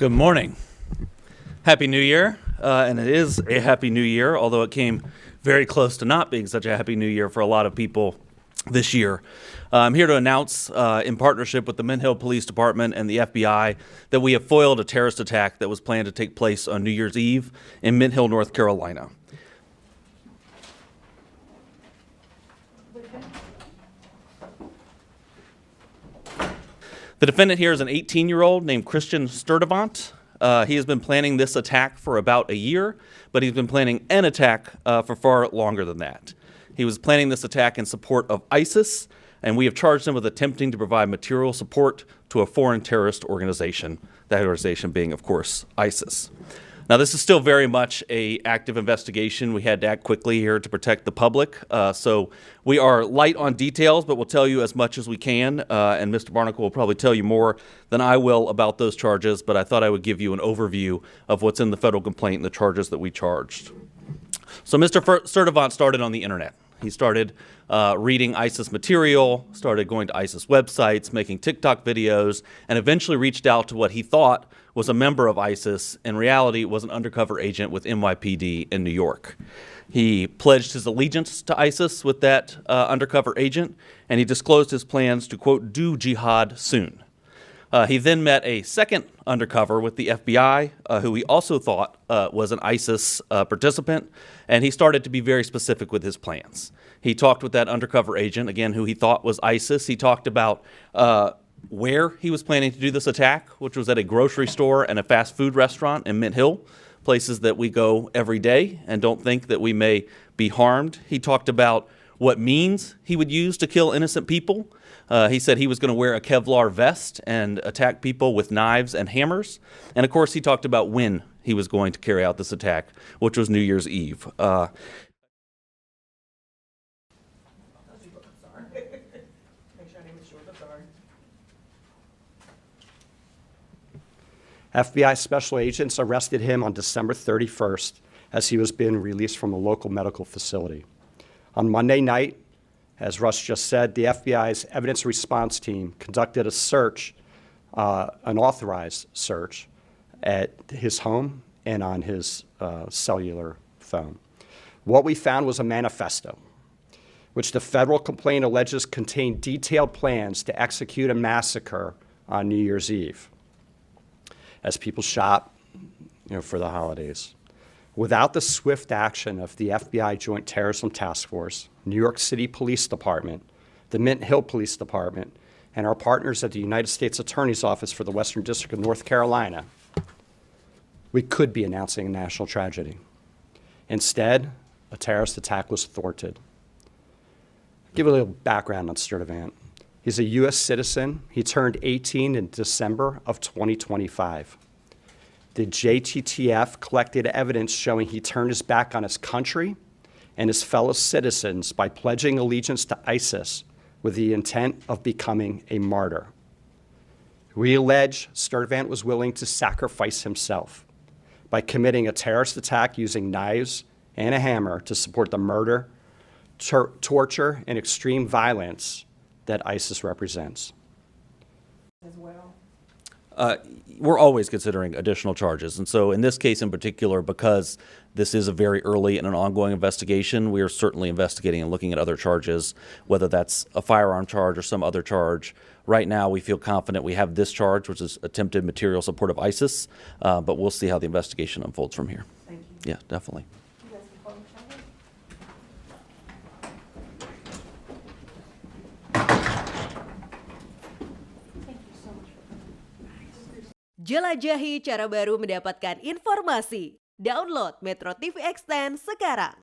Good morning. Happy New Year. And it is a Happy New Year, although it came very close to not being such a Happy New Year for a lot of people this year. I'm here to announce, in partnership with the Mint Hill Police Department and the FBI, that we have foiled a terrorist attack that was planned to take place on New Year's Eve in Mint Hill, North Carolina. The defendant here is an 18-year-old named Christian Sturdivant. He has been planning this attack for about a year, but he's been planning an attack for far longer than that. He was planning this attack in support of ISIS, and we have charged him with attempting to provide material support to a foreign terrorist organization, that organization being, of course, ISIS. Now, this is still very much an active investigation. We had to act quickly here to protect the public. So we are light on details, but we'll tell you as much as we can. And Mr. Barnacle will probably tell you more than I will about those charges, but I thought I would give you an overview of what's in the federal complaint and the charges that we charged. So Mr. Sturdivant started on the internet. He started reading ISIS material, started going to ISIS websites, making TikTok videos, and eventually reached out to what he thought was a member of ISIS. In reality, was an undercover agent with NYPD in New York. He pledged his allegiance to ISIS with that undercover agent, and he disclosed his plans to, quote, do jihad soon. He then met a second undercover with the FBI, who he also thought was an ISIS participant, and he started to be very specific with his plans. He talked with that undercover agent, again, who he thought was ISIS. He talked about where he was planning to do this attack, which was at a grocery store and a fast food restaurant in Mint Hill, places that we go every day and don't think that we may be harmed. He talked about what means he would use to kill innocent people. He said he was going to wear a Kevlar vest and attack people with knives and hammers. And of course, he talked about when he was going to carry out this attack, which was New Year's Eve. FBI special agents arrested him on December 31st as he was being released from a local medical facility. On Monday night, as Russ just said, the FBI's evidence response team conducted a search, an authorized search, at his home and on his cellular phone. What we found was a manifesto, which the federal complaint alleges contained detailed plans to execute a massacre on New Year's Eve as people shop, for the holidays. Without the swift action of the FBI Joint Terrorism Task Force, New York City Police Department, the Mint Hill Police Department, and our partners at the United States Attorney's Office for the Western District of North Carolina, we could be announcing a national tragedy. Instead, a terrorist attack was thwarted. I'll give a little background on Sturdivant. He's a U.S. citizen. He turned 18 in December of 2025. The JTTF collected evidence showing he turned his back on his country and his fellow citizens by pledging allegiance to ISIS with the intent of becoming a martyr. We allege Sturdivant was willing to sacrifice himself by committing a terrorist attack using knives and a hammer to support the murder, torture, and extreme violence that ISIS represents. As well. We're always considering additional charges. And so in this case in particular, because this is a very early and an ongoing investigation, we are certainly investigating and looking at other charges, whether that's a firearm charge or some other charge. Right now, we feel confident we have this charge, which is attempted material support of ISIS, but we'll see how the investigation unfolds from here. Thank you. Yeah, definitely. Jelajahi cara baru mendapatkan informasi. Download MetroTV Extend sekarang.